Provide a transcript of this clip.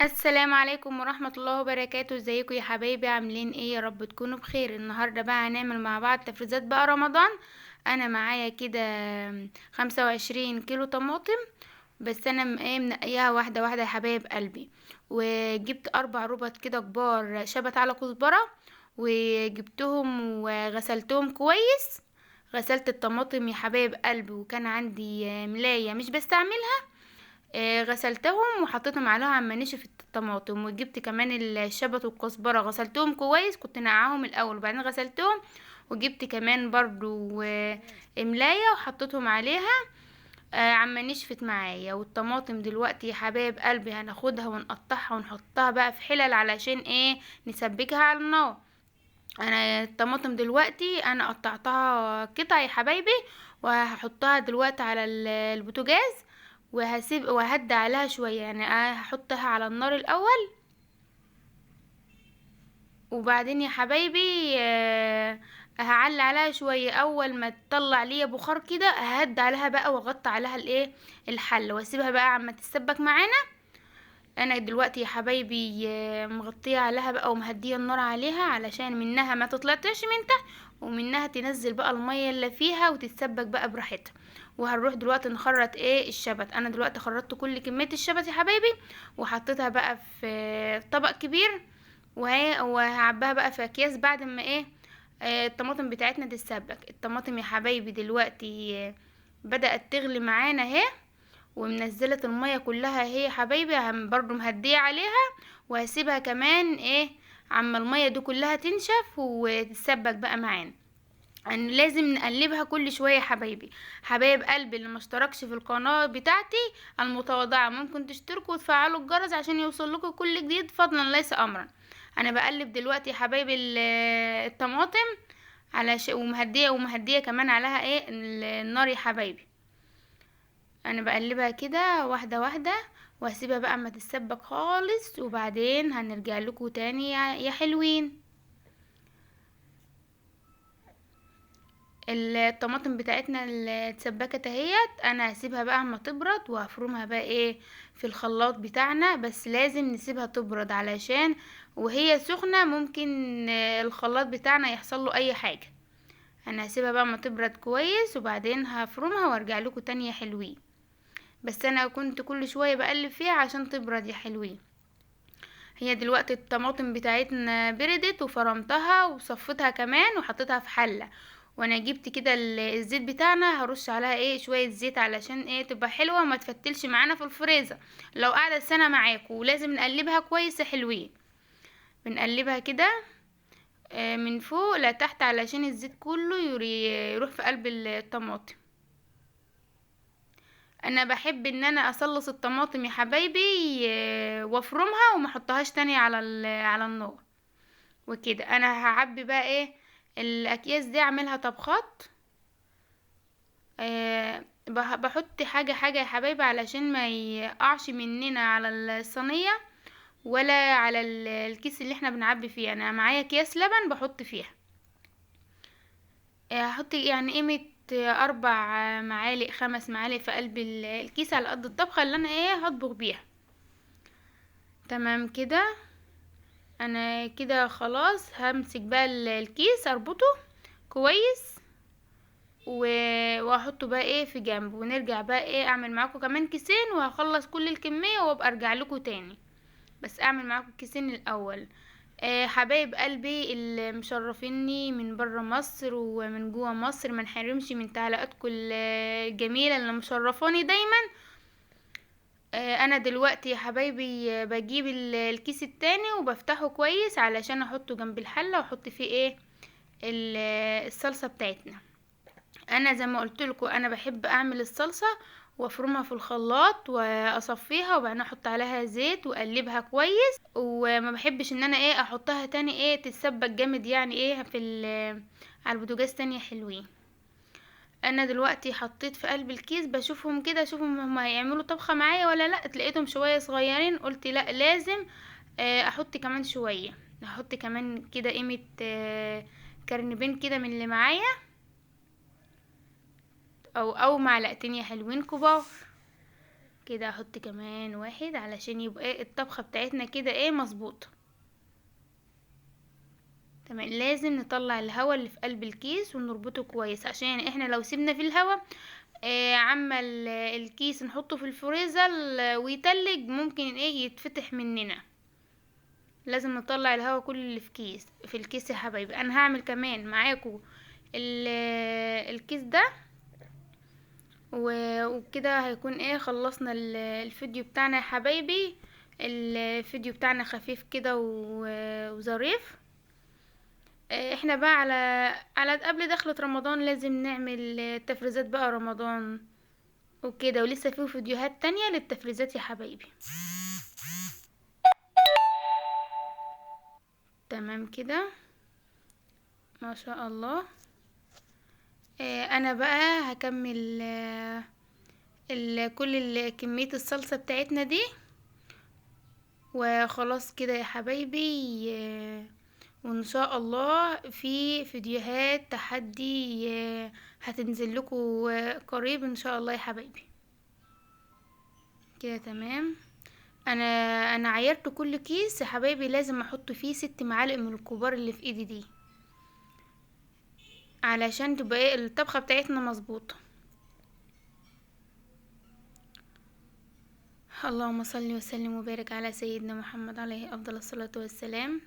السلام عليكم ورحمة الله وبركاته. ازيكم يا حبايبي؟ عاملين ايه؟ يا رب تكونوا بخير. النهاردة بقى هنعمل مع بعض تفريزات بقى رمضان. انا معايا كده 25 كيلو طماطم، بس انا منقياها واحدة واحدة يا حبايب قلبي. وجبت 4 ربط كده كبار شبت على كزبرة، وجبتهم وغسلتهم كويس. غسلت الطماطم يا حبايب قلبي، وكان عندي ملاية مش بستعملها. غسلتهم وحطيتهم عليها عما نشفت الطماطم. وجبت كمان الشبت والكزبره، غسلتهم كويس، كنت نقعهم الاول وبعدين غسلتهم. وجبت كمان برضو ملايه وحطيتهم عليها عما نشفت معايا. والطماطم دلوقتي يا حبايب قلبي هناخدها ونقطعها ونحطها بقى في حلل علشان ايه؟ نسبكها على النار. انا الطماطم دلوقتي انا قطعتها قطع يا حبايبي، وهحطها دلوقتي على البوتاجاز. وهسيب وهدي عليها شويه، يعني هحطها على النار الاول. وبعدين يا حبايبي هعلي عليها شويه. اول ما تطلع ليا بخار كده ههدي عليها بقى واغطي عليها الايه، الحل، واسيبها بقى عما تتسبك معانا. انا دلوقتي يا حبايبي مغطيه عليها بقى ومهديه النار عليها علشان منها ما تطلعش من تحت، ومنها تنزل بقى الميه اللي فيها وتتسبك بقى براحتها. وهنروح دلوقتي نخرط ايه الشبت. انا دلوقتي خرطت كل كميه الشبت يا حبايبي، وحطيتها بقى في طبق كبير. وهعبها بقى في اكياس بعد ما ايه الطماطم بتاعتنا تتسبك. الطماطم يا حبايبي دلوقتي بدأت تغلي معانا اهي، ومنزله الميه كلها اهي يا حبايبي. برضو مهديه عليها، وهسيبها كمان ايه عما الميه دي كلها تنشف وتتسبك بقى معانا. يعني لازم نقلبها كل شويه يا حبايبي. حبايب قلبي اللي ما اشتركش في القناه بتاعتي المتواضعه ممكن تشتركوا وتفعلوا الجرس عشان يوصل لكم كل جديد فضلا ليس امرا. انا بقلب دلوقتي يا حبايبي الطماطم على ومهديه كمان عليها ايه النار يا حبايبي. انا بقلبها كده واحده واحده، وهسيبها بقى اما تتسبك خالص، وبعدين هنرجع لكم تاني يا حلوين. الطماطم بتاعتنا اللي اتسبكت اهيت، انا هسيبها بقى اما تبرد وهفرمها بقى ايه في الخلاط بتاعنا. بس لازم نسيبها تبرد علشان وهي سخنه ممكن الخلاط بتاعنا يحصل له اي حاجه. انا هسيبها بقى اما تبرد كويس وبعدين هفرمها وارجع لكم تاني يا حلوين. بس انا كنت كل شويه بقلب فيها عشان تبرد يا حلوين. هي دلوقتي الطماطم بتاعتنا بردت وفرمتها وصفتها كمان وحطيتها في حلة. وانا جبت كده الزيت بتاعنا هرش عليها ايه شوية زيت علشان ايه تبقى حلوة وما تفتلش معانا في الفريزر لو قعدت سنة معاكم. ولازم نقلبها كويس يا حلوين. بنقلبها كده من فوق لتحت علشان الزيت كله يروح في قلب الطماطم. انا بحب ان انا اصلص الطماطم يا حبايبي وافرمها وما احطهاش تاني على النار. وكده انا هعبي بقى ايه الاكياس دي اعملها طبخات. بحط حاجة حاجة يا حبايبي علشان ما يقعش مننا على الصينية ولا على الكيس اللي احنا بنعبي فيه. انا معايا اكياس لبن بحط فيها هحط يعني قيمة 4 معالق 5 معالق في قلب الكيس على قد الطبخة اللي انا ايه هطبخ بيها. تمام كده. انا كده خلاص همسك بقى الكيس اربطه كويس واحطه بقى ايه في جنب، ونرجع بقى ايه اعمل معاكم كمان كيسين وهخلص كل الكمية وابقى ارجع لكم تاني. بس اعمل معاكم كيسين الاول. حبايب قلبي اللي مشرفيني من برا مصر ومن جوا مصر، ما نحرمش من تعليقاتكم الجميلة اللي مشرفاني دايما. انا دلوقتي يا حبايبي بجيب الكيس التاني وبفتحه كويس علشان احطه جنب الحلة واحط فيه ايه الصلصة بتاعتنا. انا زي ما قلت لكم انا بحب اعمل الصلصة وافرمها في الخلاط واصفيها وبعدين احط عليها زيت واقلبها كويس. وما بحبش ان انا ايه احطها تاني ايه تتسبك جامد يعني ايه على البوتاجاز تاني يا حلوين. انا دلوقتي حطيت في قلب الكيس بشوفهم كده اشوفهم هما هيعملوا طبخة معايا ولا لا. تلاقيتهم شوية صغيرين قلت لا لازم احط كمان شوية. احط كمان كده قيمة كرنبين كده من اللي معايا او معلقتين يا حلوين كبار. كده احط كمان واحد علشان يبقى ايه الطبخة بتاعتنا كده ايه مظبوطة. تمام، لازم نطلع الهواء اللي في قلب الكيس ونربطه كويس، عشان احنا لو سيبنا في الهواء عمل الكيس نحطه في الفريزر ويتلج ممكن ايه يتفتح مننا. لازم نطلع الهواء كل اللي في الكيس يا حبايبي. انا هعمل كمان معاكم الكيس ده وكده هيكون ايه خلصنا الفيديو بتاعنا يا حبايبي. الفيديو بتاعنا خفيف كده وظريف. احنا بقى على قبل دخلة رمضان لازم نعمل تفريزات بقى رمضان وكده، ولسه فيه فيديوهات تانية للتفريزات يا حبايبي. تمام كده ما شاء الله. انا بقى هكمل كل كمية الصلصة بتاعتنا دي وخلاص كده يا حبايبي. وان شاء الله في فيديوهات تحدي هتنزل لكم قريب ان شاء الله يا حبايبي. كده تمام. انا انا عيرت كل كيس يا حبايبي، لازم احط فيه 6 معالق من الكبار اللي في ايدي دي علشان تبقى ايه الطبخة بتاعتنا مظبوطة. اللهم صل وسلم وبارك على سيدنا محمد عليه افضل الصلاة والسلام.